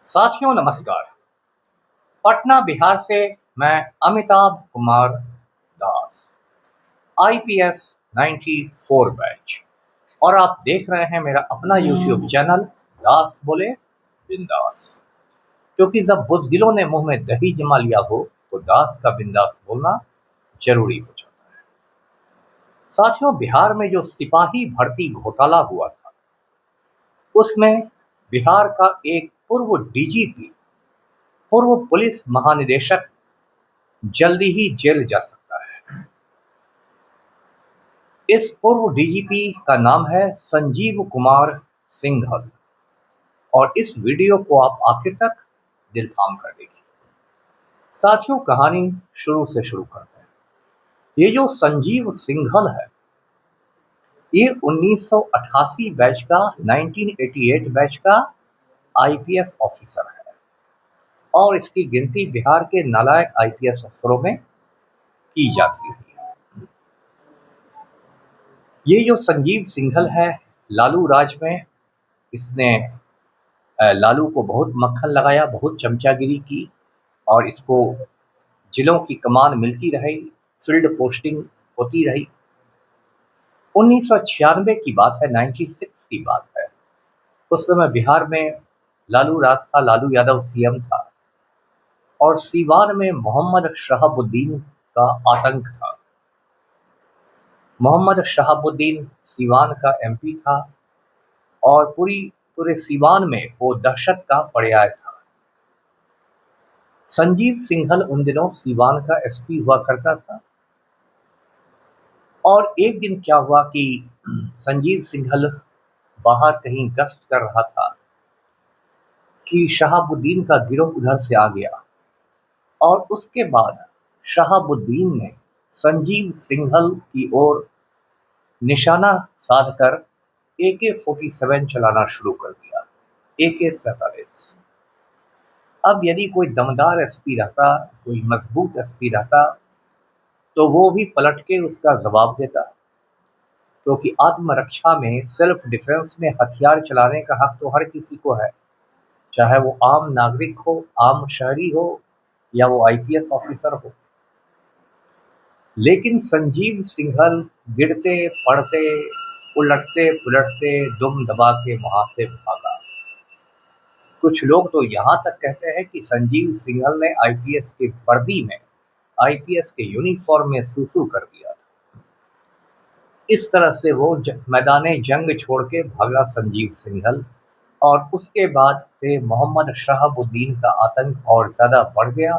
साथियों नमस्कार। पटना बिहार से मैं अमिताभ कुमार दास, आईपीएस 94 बैच, और आप देख रहे हैं मेरा अपना यूट्यूब चैनल दास बोले बिंदास। क्योंकि जब बुज़दिलों ने मुंह में दही जमा लिया हो तो दास का बिंदास बोलना जरूरी हो जाता है। साथियों, बिहार में जो सिपाही भर्ती घोटाला हुआ था उसमें बिहार का एक पूर्व डीजीपी, पूर्व पुलिस महानिदेशक जल्दी ही जेल जा सकता है। इस पूर्व डीजीपी का नाम है संजीव कुमार सिंघल, और इस वीडियो को आप आखिर तक दिल थाम कर देखिए। साथियों, कहानी शुरू से शुरू करते हैं। ये जो संजीव सिंघल है, ये 1988 बैच का, 1988 बैच का आईपीएस ऑफिसर है, और इसकी गिनती बिहार के नालायक आईपीएस अफसरों में की जाती है। ये जो संजीव सिंघल है, लालू राज में इसने लालू को बहुत मक्खन लगाया, बहुत चमचागिरी की, और इसको जिलों की कमान मिलती रही, फील्ड पोस्टिंग होती रही। 1996 की बात है, 96 की बात है। उस समय बिहार में लालू राज था, लालू यादव सीएम था, और सीवान में मोहम्मद शहाबुद्दीन का आतंक था। मोहम्मद शहाबुद्दीन सीवान का एमपी था, और पूरे सीवान में वो दहशत का पर्याय था। संजीव सिंघल उन दिनों सीवान का एसपी हुआ करता था, और एक दिन क्या हुआ कि संजीव सिंघल बाहर कहीं गश्त कर रहा था कि शहाबुद्दीन का गिरोह उधर से आ गया, और उसके बाद शहाबुद्दीन ने संजीव सिंघल की ओर निशाना साधकर AK-47 चलाना शुरू कर दिया। AK-47। अब यदि कोई दमदार एसपी रहता, कोई मजबूत एसपी रहता, तो वो भी पलट के उसका जवाब देता, क्योंकि आत्मरक्षा में, सेल्फ डिफेंस में हथियार चलाने का हक तो हर किसी को है, चाहे वो आम नागरिक हो, आम शहरी हो, या वो आईपीएस ऑफिसर हो। लेकिन संजीव सिंघल गिरते पड़ते, उलटते पुलटते, दुम दबा के वहां से भागा। कुछ लोग तो यहाँ तक कहते हैं कि संजीव सिंघल ने आईपीएस की वर्दी में, आईपीएस के यूनिफॉर्म में सूसू कर दिया था। इस तरह से वो मैदाने जंग छोड़ के भागा संजीव सिंघल, और उसके बाद से मोहम्मद शहाबुद्दीन का आतंक और ज्यादा बढ़ गया।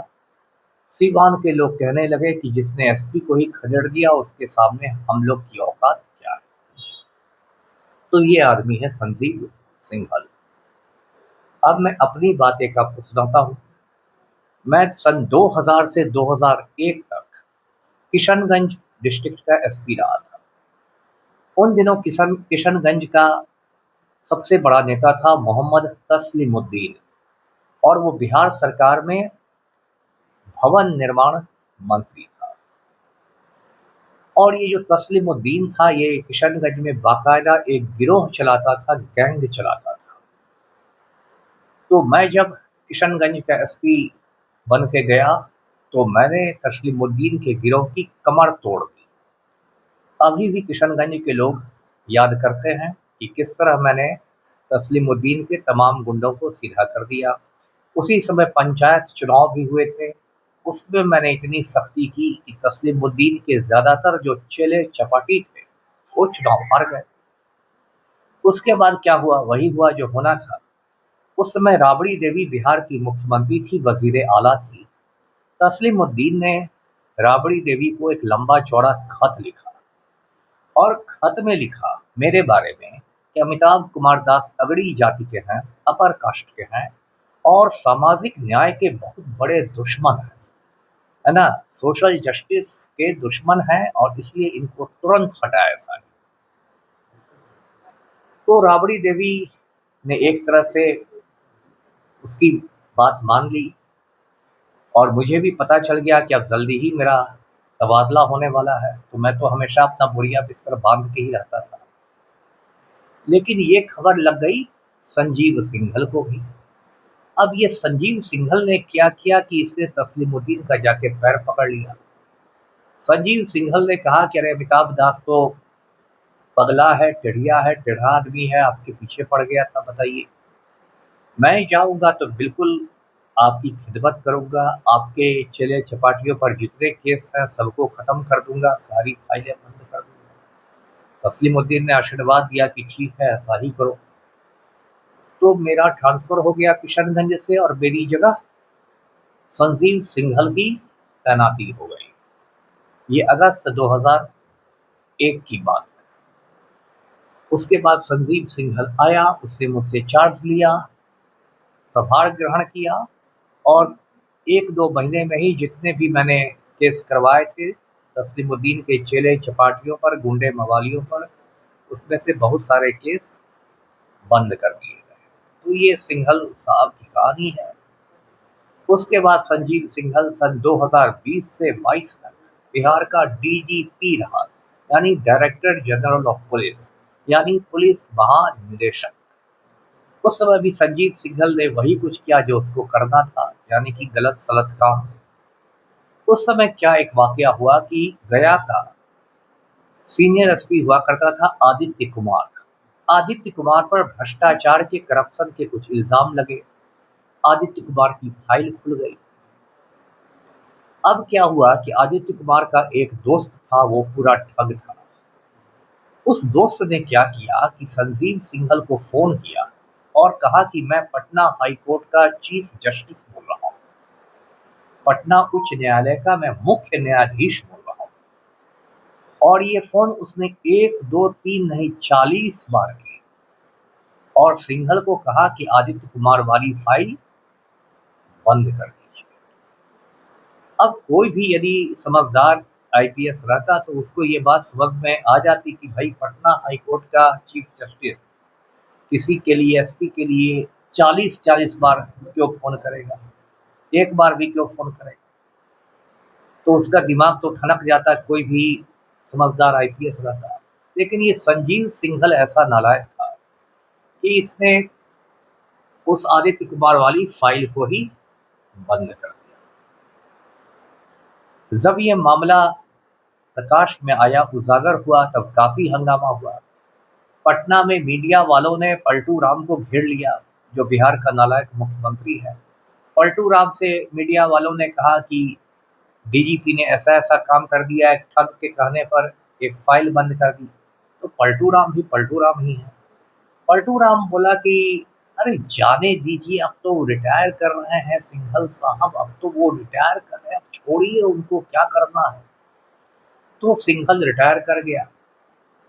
सीवान के लोग कहने लगे कि जिसने एसपी को ही खदेड़ दिया, उसके सामने हम लोग की औकात क्या है। तो ये आदमी है संजीव सिंघल। अब मैं अपनी बात एक आपको सुनाता हूँ। मैं सन 2000 से 2001 तक किशनगंज डिस्ट्रिक्ट का एसपी रहा था। उन दिनों किशनगंज का सबसे बड़ा नेता था मोहम्मद तस्लीमुद्दीन, और वो बिहार सरकार में भवन निर्माण मंत्री था। और ये जो तस्लीमुद्दीन था, ये किशनगंज में बाकायदा एक गिरोह चलाता था, गैंग चलाता था। तो मैं जब किशनगंज का एसपी बन के गया, तो मैंने तस्लीमुद्दीन के गिरोह की कमर तोड़ दी। अभी भी किशनगंज के लोग याद करते हैं कि किस तरह मैंने तस्लीमुद्दीन के तमाम गुंडों को सीधा कर दिया। उसी समय पंचायत चुनाव भी हुए थे, उसमें मैंने इतनी सख्ती की कि तस्लीमुद्दीन के ज़्यादातर जो चेले चपाटी थे वो चुनाव हार गए। उसके बाद क्या हुआ, वही हुआ जो होना था। उस समय राबड़ी देवी बिहार की मुख्यमंत्री थी, वजीर आला थी। तस्लीमुद्दीन ने राबड़ी देवी को एक लंबा चौड़ा खत लिखा, और खत में लिखा मेरे बारे में कि अमिताभ कुमार दास अगड़ी जाति के हैं, अपर कास्ट के हैं, और सामाजिक न्याय के बहुत बड़े दुश्मन हैं, है ना, सोशल जस्टिस के दुश्मन हैं, और इसलिए इनको तुरंत हटाया जाए। तो राबड़ी देवी ने एक तरह से उसकी बात मान ली, और मुझे भी पता चल गया कि अब जल्दी ही मेरा तबादला होने वाला है, तो मैं तो हमेशा अपना बोरिया बिस्तर बांध के ही रहता था। लेकिन ये खबर लग गई संजीव सिंघल को भी, अब ये संजीव सिंघल ने क्या किया कि इसने तस्लीमुद्दीन का जाके पैर पकड़ लिया। संजीव सिंघल ने कहा कि अरे अमिताभ दास तो पगला है, टेढ़िया है, टेढ़ा आदमी है, आपके पीछे पड़ गया था, बताइए। मैं जाऊंगा तो बिल्कुल आपकी खिदमत करूंगा, आपके चेले चपाटियों पर जितने केस हैं सबको खत्म कर दूंगा, सारी फाइलें बंद कर दूंगा। तस्लीमुद्दीन ने आशीर्वाद दिया कि ठीक है, ऐसा ही करो। तो मेरा ट्रांसफर हो गया किशनगंज से और मेरी जगह संजीव सिंघल की तैनाती हो गई। ये अगस्त 2001 की बात है। उसके बाद संजीव सिंघल आया, उसने मुझसे चार्ज लिया, प्रभार ग्रहण किया और 1-2 महीने में ही जितने भी मैंने केस करवाए थे तस्लीमुद्दीन के चेले चपाटियों पर, गुंडे मवालियों पर, उसमें से बहुत सारे केस बंद कर दिए गए। तो ये सिंघल साहब की कहानी है। उसके बाद संजीव सिंघल सन 2020 से 22 तक बिहार का डीजीपी रहा, यानी डायरेक्टर जनरल ऑफ पुलिस, यानी पुलिस महानिदेशक। उस समय भी संजीव सिंघल ने वही कुछ किया जो उसको करना था, यानी कि गलत सलत काम। उस समय क्या एक वाकया हुआ कि गया का सीनियर एसपी हुआ करता था आदित्य कुमार। आदित्य कुमार पर भ्रष्टाचार के, करप्शन के कुछ इल्जाम लगे। आदित्य कुमार की फाइल खुल गई। अब क्या हुआ कि आदित्य कुमार का एक दोस्त था, वो पूरा ठग था। उस दोस्त ने क्या किया कि संजीव सिंघल को फोन किया और कहा कि मैं पटना हाई कोर्ट का चीफ जस्टिस बोल रहा हूँ, पटना उच्च न्यायालय का मैं मुख्य न्यायाधीश बोल रहा हूँ। और ये फोन उसने 1, 2, 3 नहीं 40 बार की और सिंघल को कहा कि आदित्य कुमार वाली फाइल बंद कर दीजिए। अब कोई भी यदि समझदार आईपीएस रहता तो उसको ये बात समझ में आ जाती कि भाई पटना हाई कोर्ट का चीफ जस्टिस किसी के लिए, एसपी के लिए 40-40 बार क्यों फोन करेगा, एक बार भी क्यों फोन करेगा। तो उसका दिमाग तो ठनक जाता कोई भी समझदार आईपीएस रहता। लेकिन ये संजीव सिंघल ऐसा नालायक था कि इसने उस आदित्य कुमार वाली फाइल को ही बंद कर दिया। जब ये मामला प्रकाश में आया, उजागर हुआ, तब काफी हंगामा हुआ। पटना में मीडिया वालों ने पलटू राम को घेर लिया, जो बिहार का नालायक मुख्यमंत्री है। पलटू राम से मीडिया वालों ने कहा कि डीजीपी ने ऐसा ऐसा काम कर दिया है, ठग के कहने पर एक फाइल बंद कर दी। तो पलटू राम भी पलटू राम ही है। पलटू राम बोला कि अरे जाने दीजिए, अब तो रिटायर कर रहे हैं सिंघल साहब, अब तो वो रिटायर कर रहे हैं, अब छोड़िए उनको, क्या करना है। तो सिंघल रिटायर कर गया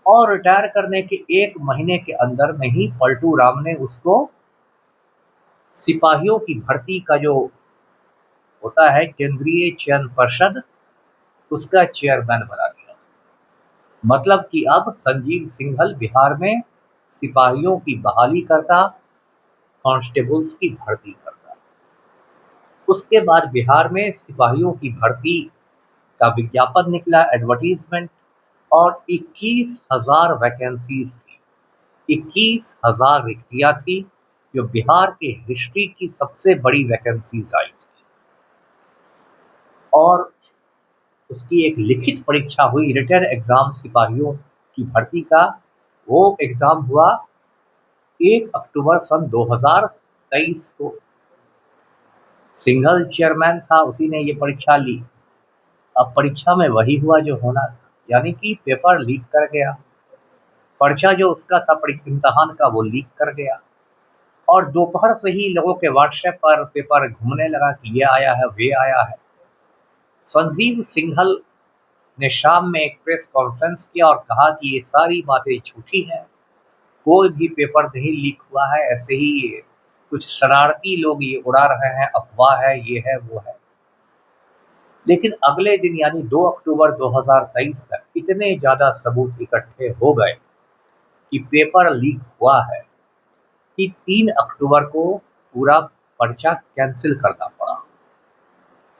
और रिटायर करने के 1 महीने के अंदर में ही पलटू राम ने उसको सिपाहियों की भर्ती का जो होता है केंद्रीय चयन परिषद, उसका चेयरमैन बना दिया। मतलब कि अब संजीव सिंघल बिहार में सिपाहियों की बहाली करता, कांस्टेबल्स की भर्ती करता। उसके बाद बिहार में सिपाहियों की भर्ती का विज्ञापन निकला, एडवर्टीजमेंट, और 21,000 वैकेंसीज थी, 21,000 रिक्तियां थी, जो बिहार के हिस्ट्री की सबसे बड़ी वैकेंसीज आई थी। और उसकी एक लिखित परीक्षा हुई, रिटन एग्जाम सिपाहियों की भर्ती का। वो एग्जाम हुआ 1 अक्टूबर सन 2023 को। सिंघल चेयरमैन था, उसी ने ये परीक्षा ली। अब परीक्षा में वही हुआ जो होना था, यानी कि पेपर लीक कर गया। पर्चा जो उसका था इम्तहान का, वो लीक कर गया। और दोपहर से ही लोगों के व्हाट्सएप पर पेपर घूमने लगा कि ये आया है, वे आया है। संजीव सिंघल ने शाम में एक प्रेस कॉन्फ्रेंस किया और कहा कि ये सारी बातें झूठी हैं, कोई भी पेपर नहीं लीक हुआ है, ऐसे ही कुछ शरारती लोग ये उड़ा रहे हैं, अफवाह है, ये है, वो है। लेकिन अगले दिन यानी 2 अक्टूबर 2023 तक इतने ज्यादा सबूत इकट्ठे हो गए कि पेपर लीक हुआ है कि 3 अक्टूबर को पूरा पर्चा कैंसिल करना पड़ा।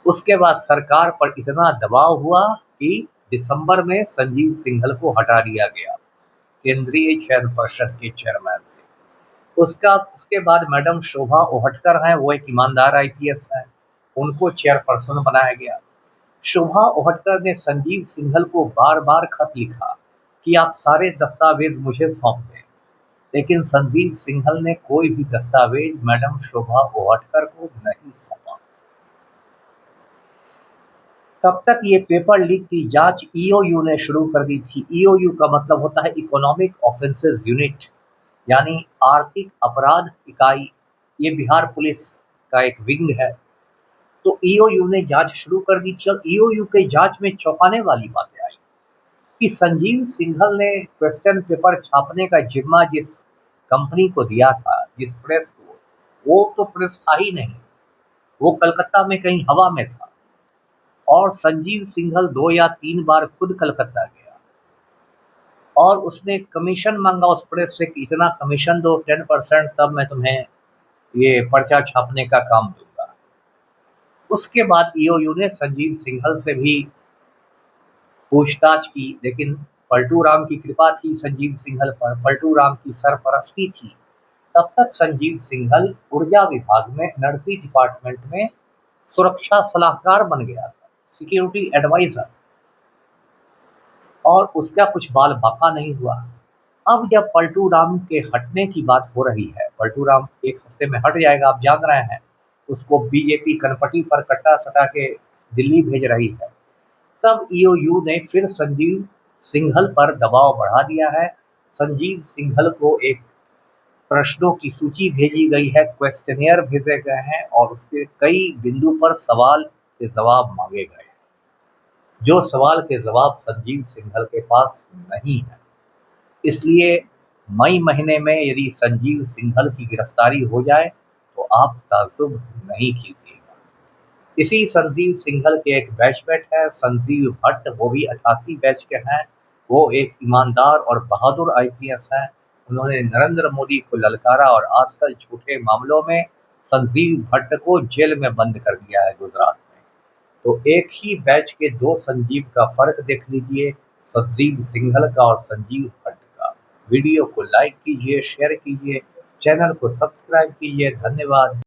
उसके बाद सरकार पर इतना दबाव हुआ कि दिसंबर में संजीव सिंघल को हटा दिया गया केंद्रीय चयन परिषद के चेयरमैन से। उसके बाद मैडम शोभा ओहटकर हैं, वो एक ईमानदार आईपीएस हैं, उनको चेयरपर्सन बनाया गया। शोभा ओहटकर ने संजीव सिंघल को बार-बार खत लिखा कि आप सारे दस्तावेज मुझे सौंप दें, लेकिन संजीव सिंघल ने कोई भी दस्तावेज मैडम शोभा ओहटकर को नहीं सौंपा। तब तक ये पेपर लीक की जांच ईओयू ने शुरू कर दी थी। ईओयू का मतलब होता है इकोनॉमिक ऑफेंसेस यूनिट, यानी आर्थिक अपराध इकाई। ये बिहार पुलिस का एक विंग है। तो ईओयू ने जांच शुरू कर दी थी और ईओयू के जांच में चौंकाने वाली बातें आई कि संजीव सिंघल ने क्वेश्चन पेपर छापने का जिम्मा जिस कंपनी को दिया था, जिस प्रेस को, वो तो प्रेस था ही नहीं, वो कलकत्ता में कहीं हवा में था। और संजीव सिंघल 2 या 3 बार खुद कलकत्ता गया और उसने कमीशन मांगा उस प्रेस से कि इतना कमीशन दो 10%, तब मैं तुम्हें ये पर्चा छापने का काम दूंगा। उसके बाद ईओयू ने संजीव सिंघल से भी पूछताछ की, लेकिन पलटू राम की कृपा थी संजीव सिंघल पर, पलटू राम की सरपरस्ती थी। तब तक संजीव सिंघल ऊर्जा विभाग में एनर्जी डिपार्टमेंट में सुरक्षा सलाहकार बन गया था, सिक्योरिटी एडवाइजर, और उसका कुछ बाल बाका नहीं हुआ। अब जब पलटू राम के हटने की बात हो रही है, पलटू राम एक हफ्ते में हट जाएगा, आप जान रहे हैं, उसको बीजेपी कनपटी पर कट्टा सटा के दिल्ली भेज रही है, तब ईओयू ने फिर संजीव सिंघल पर दबाव बढ़ा दिया है। संजीव सिंघल को एक प्रश्नों की सूची भेजी गई है, क्वेश्चनियर भेजे गए हैं और उसके कई बिंदु पर सवाल के जवाब मांगे गए हैं, जो सवाल के जवाब संजीव सिंघल के पास नहीं है। इसलिए मई महीने में यदि संजीव सिंघल की गिरफ्तारी हो जाए तो आप ताज्जुब नहीं कीजिएगा। इसी संजीव सिंघल के एक बैचमेट है संजीव भट्ट, वो भी 88 बैच के हैं। वो एक ईमानदार और बहादुर आईपीएस हैं। उन्होंने नरेंद्र मोदी को ललकारा और आजकल झूठे मामलों में संजीव भट्ट को जेल में बंद कर दिया है गुजरात में। तो एक ही बैच के 2 संजीव का फर्क देख लीजिए, संजीव सिंघल का और संजीव भट्ट का। वीडियो को लाइक कीजिए, शेयर कीजिए, चैनल को सब्सक्राइब कीजिए। धन्यवाद।